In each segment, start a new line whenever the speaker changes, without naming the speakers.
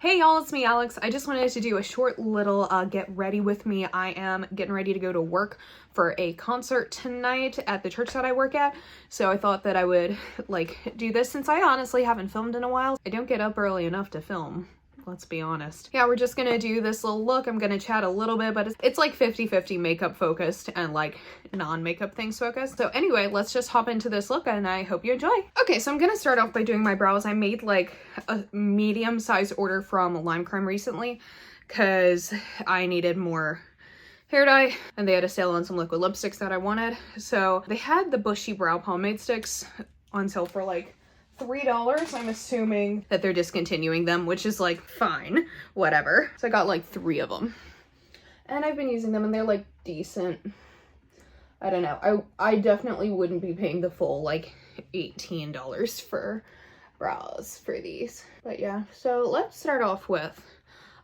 Hey y'all, it's me, Alex. I just wanted to do a short little get ready with me. I am getting ready to go to work for a concert tonight at the church that I work at. So I thought that I would do this since I honestly haven't filmed in a while. I don't get up early enough to film. Let's be honest. Yeah, we're just gonna do this little look. I'm gonna chat a little bit, but it's like 50-50 makeup focused and like non-makeup things focused. So anyway, let's just hop into this look and I hope you enjoy. Okay, so I'm gonna start off by doing my brows. I made like a medium size order from Lime Crime recently because I needed more hair dye and they had a sale on some liquid lipsticks that I wanted. So they had the Bushy Brow Pomade Sticks on sale for like $3. I'm assuming that they're discontinuing them, which is like fine, whatever. So I got like 3 of them and I've been using them and they're like decent. I don't know. I definitely wouldn't be paying the full like $18 for brows for these. But yeah, so let's start off with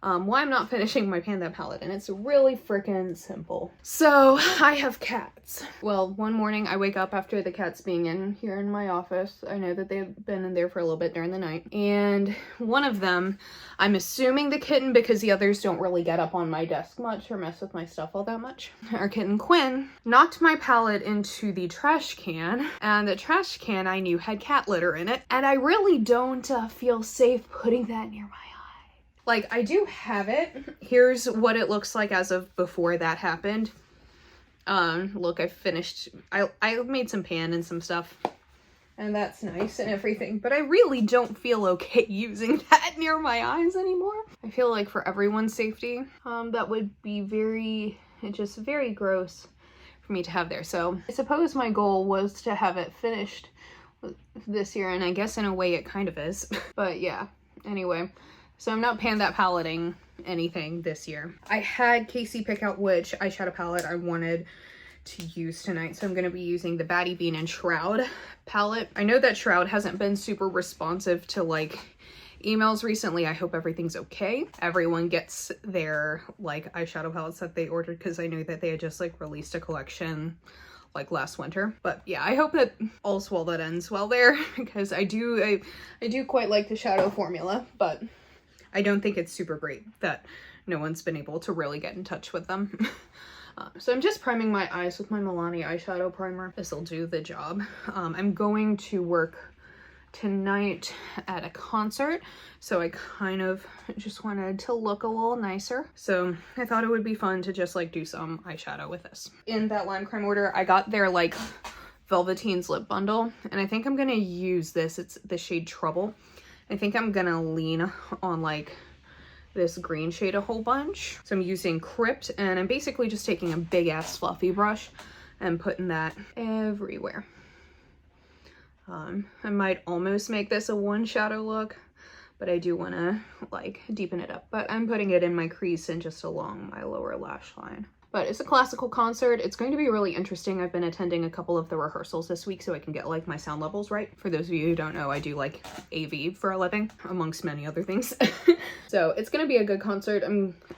why I'm not finishing my Pan That palette, and it's really freaking simple. So I have cats. Well, one morning I wake up after the cats being in here in my office. I know that they've been in there for a little bit during the night, and one of them, I'm assuming the kitten, because the others don't really get up on my desk much or mess with my stuff all that much. Our kitten Quinn knocked my palette into the trash can, and the trash can I knew had cat litter in it, and I really don't feel safe putting that near my eye. Like, I do have it. Here's what it looks like as of before that happened. Look, I finished, I made some pan and some stuff, and that's nice and everything, but I really don't feel okay using that near my eyes anymore. I feel like for everyone's safety, that would be very gross for me to have there. So I suppose my goal was to have it finished this year, and I guess in a way it kind of is. But yeah, anyway. So I'm not Pan That paletting anything this year. I had Casey pick out which eyeshadow palette I wanted to use tonight. So I'm going to be using the Batty Bean and Shroud palette. I know that Shroud hasn't been super responsive to like emails recently. I hope everything's okay. Everyone gets their like eyeshadow palettes that they ordered, because I know that they had just like released a collection like last winter. But yeah, I hope that all's well that ends well there, because I do quite like the shadow formula, but I don't think it's super great that no one's been able to really get in touch with them. So I'm just priming my eyes with my Milani eyeshadow primer. This will do the job. I'm going to work tonight at a concert, so I kind of just wanted to look a little nicer. So I thought it would be fun to just like do some eyeshadow with this. In that Lime Crime order, I got their like Velveteen's lip bundle, and I think I'm gonna use this. It's the shade Trouble. I think I'm gonna lean on like this green shade a whole bunch. So I'm using Crypt, and I'm basically just taking a big ass fluffy brush and putting that everywhere. I might almost make this a one shadow look, but I do want to like deepen it up. But I'm putting it in my crease and just along my lower lash line. But it's a classical concert. It's going to be really interesting. I've been attending a couple of the rehearsals this week so I can get like my sound levels right. For those of you who don't know, I do like AV for a living, amongst many other things. So it's gonna be a good concert.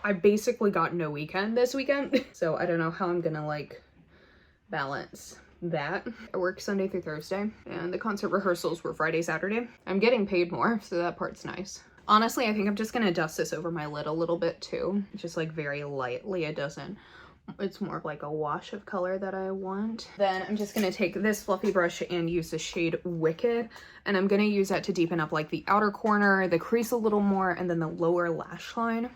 I basically got no weekend this weekend, so I don't know how I'm gonna like balance that. I work Sunday through Thursday, and the concert rehearsals were Friday, Saturday. I'm getting paid more, so that part's nice. Honestly, I think I'm just gonna dust this over my lid a little bit too, just like very lightly. It's more of like a wash of color that I want. Then I'm just gonna take this fluffy brush and use the shade Wicked, and I'm gonna use that to deepen up like the outer corner, the crease a little more, and then the lower lash line.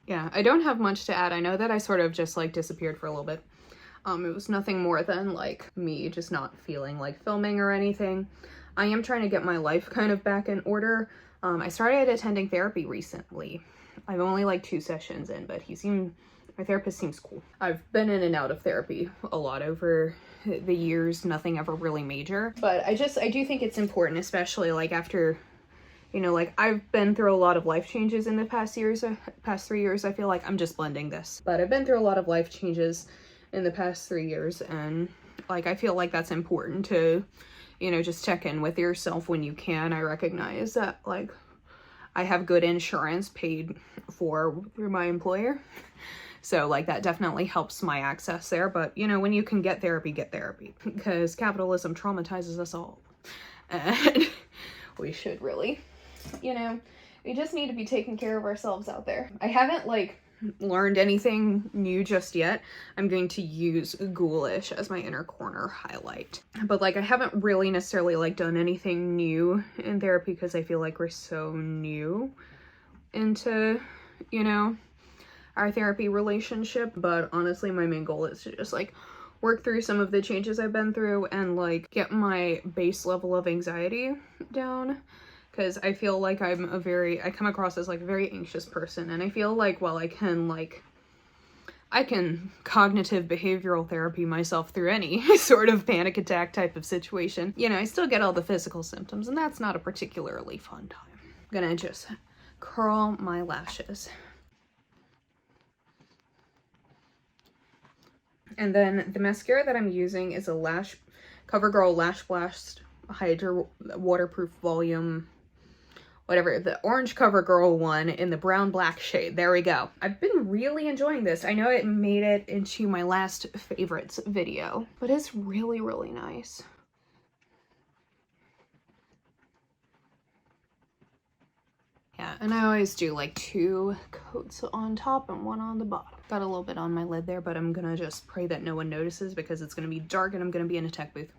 Yeah, I don't have much to add. I know that I sort of just like disappeared for a little bit. It was nothing more than like me just not feeling like filming or anything. I am trying to get my life kind of back in order. I started attending therapy recently. I've only like 2 sessions in, but my therapist seems cool. I've been in and out of therapy a lot over the years, nothing ever really major. But I do think it's important, especially like after, you know, like I've been through a lot of life changes in the past 3 years. I feel like I'm just blending this, but I've been through a lot of life changes in the past 3 years, and like I feel like that's important to, you know, just check in with yourself when you can. I recognize that like I have good insurance paid for through my employer, So like that definitely helps my access there. But you know, when you can get therapy, because capitalism traumatizes us all. And we should really, you know, we just need to be taking care of ourselves out there. I haven't like learned anything new just yet. I'm going to use Ghoulish as my inner corner highlight. But like I haven't really necessarily like done anything new in therapy because I feel like we're so new into, you know, our therapy relationship. But honestly, my main goal is to just like work through some of the changes I've been through and like get my base level of anxiety down. Because I feel like I come across as like a very anxious person, and I feel like while I can cognitive behavioral therapy myself through any sort of panic attack type of situation, you know, I still get all the physical symptoms, and that's not a particularly fun time. I'm gonna just curl my lashes. And then the mascara that I'm using is a CoverGirl Lash Blast Hydra Waterproof Volume, whatever, the orange CoverGirl one in the brown black shade. There we go. I've been really enjoying this. I know it made it into my last favorites video, but it's really, really nice. Yeah, and I always do like 2 coats on top and 1 on the bottom. Got a little bit on my lid there, but I'm gonna just pray that no one notices because it's gonna be dark and I'm gonna be in a tech booth.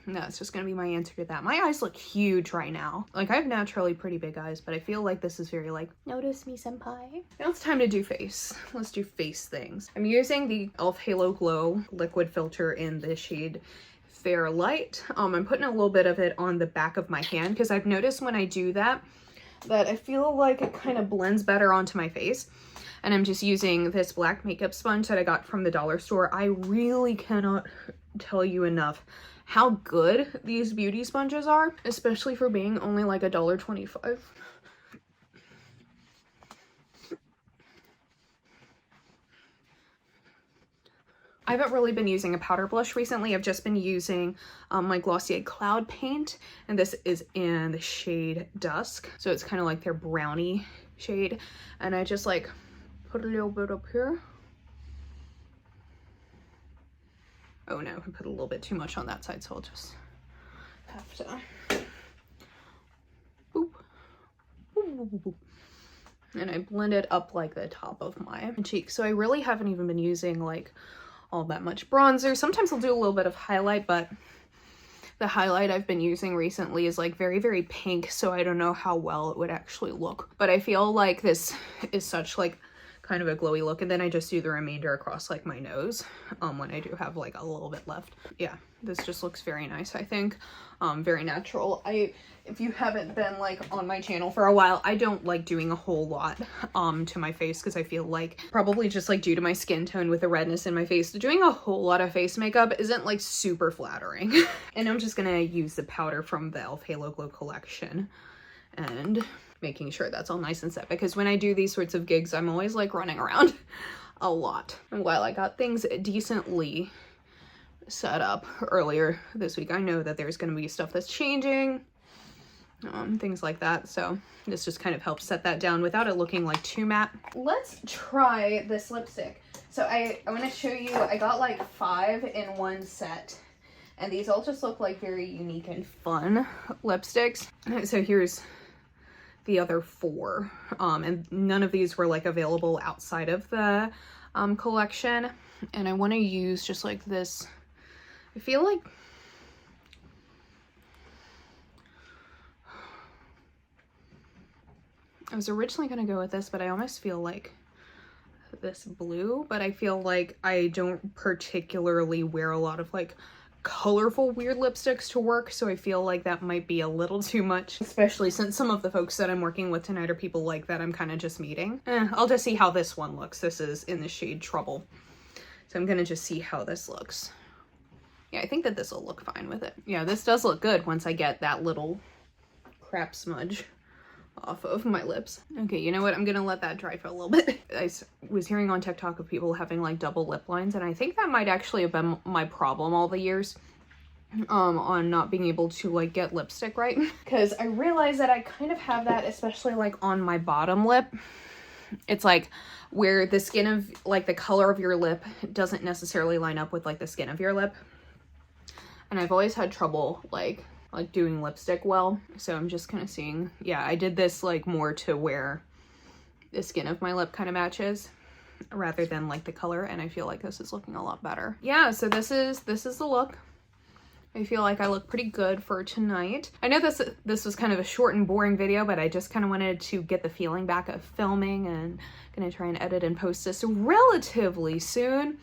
No, it's just gonna be my answer to that. My eyes look huge right now. Like, I have naturally pretty big eyes, but I feel like this is very like, notice me, senpai. Now it's time to do face. Let's do face things. I'm using the e.l.f. Halo Glow liquid filter in the shade Fair Light. I'm putting a little bit of it on the back of my hand because I've noticed when I do that I feel like it kind of blends better onto my face. And I'm just using this black makeup sponge that I got from the dollar store. I really cannot tell you enough how good these beauty sponges are, especially for being only like $1.25. I haven't really been using a powder blush recently. I've just been using my Glossier Cloud Paint, and this is in the shade Dusk. So it's kind of like their brownie shade. And I just like put a little bit up here. Oh no, I put a little bit too much on that side, so I'll just have to boop, boop, boop, boop, boop. And I blend it up like the top of my cheek. So I really haven't even been using like all that much bronzer. Sometimes I'll do a little bit of highlight, but the highlight I've been using recently is like very, very pink, so I don't know how well it would actually look. But I feel like this is such like kind of a glowy look, and then I just do the remainder across like my nose when I do have like a little bit left. Yeah, this just looks very nice, I think. Very natural. If you haven't been like on my channel for a while, I don't like doing a whole lot to my face because I feel like probably just like due to my skin tone with the redness in my face, doing a whole lot of face makeup isn't like super flattering. And I'm just gonna use the powder from the e.l.f. Halo Glow collection and making sure that's all nice and set, because when I do these sorts of gigs, I'm always like running around a lot. And while I got things decently set up earlier this week, I know that there's going to be stuff that's changing, things like that. So this just kind of helps set that down without it looking like too matte. Let's try this lipstick. So I want to show you, I got like 5 in one set, and these all just look like very unique and fun lipsticks. So here's the other 4, and none of these were like available outside of the collection. And I want to use just like this, I feel like I was originally going to go with this, but I almost feel like this blue, but I feel like I don't particularly wear a lot of like colorful weird lipsticks to work, so I feel like that might be a little too much, especially since some of the folks that I'm working with tonight are people like that I'm kind of just meeting. I'll just see how this one looks. This is in the shade Trouble, so I'm gonna just see how this looks. Yeah, I think that this will look fine with it. Yeah, this does look good once I get that little crap smudge off of my lips. Okay, you know what? I'm gonna let that dry for a little bit. I was hearing on TikTok of people having like double lip lines, and I think that might actually have been my problem all the years on not being able to like get lipstick right. Because I realized that I kind of have that, especially like on my bottom lip. it's like where the skin of like the color of your lip doesn't necessarily line up with like the skin of your lip. And I've always had trouble like doing lipstick well. So I'm just kind of seeing, yeah, I did this like more to where the skin of my lip kind of matches rather than like the color, and I feel like this is looking a lot better. Yeah, so this is the look. I feel like I look pretty good for tonight. I know this was kind of a short and boring video, but I just kind of wanted to get the feeling back of filming, and gonna try and edit and post this relatively soon.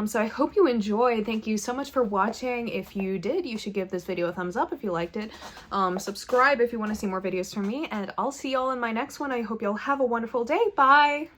So I hope you enjoyed. Thank you so much for watching. If you did, you should give this video a thumbs up if you liked it. Subscribe if you want to see more videos from me, and I'll see y'all in my next one. I hope y'all have a wonderful day. Bye!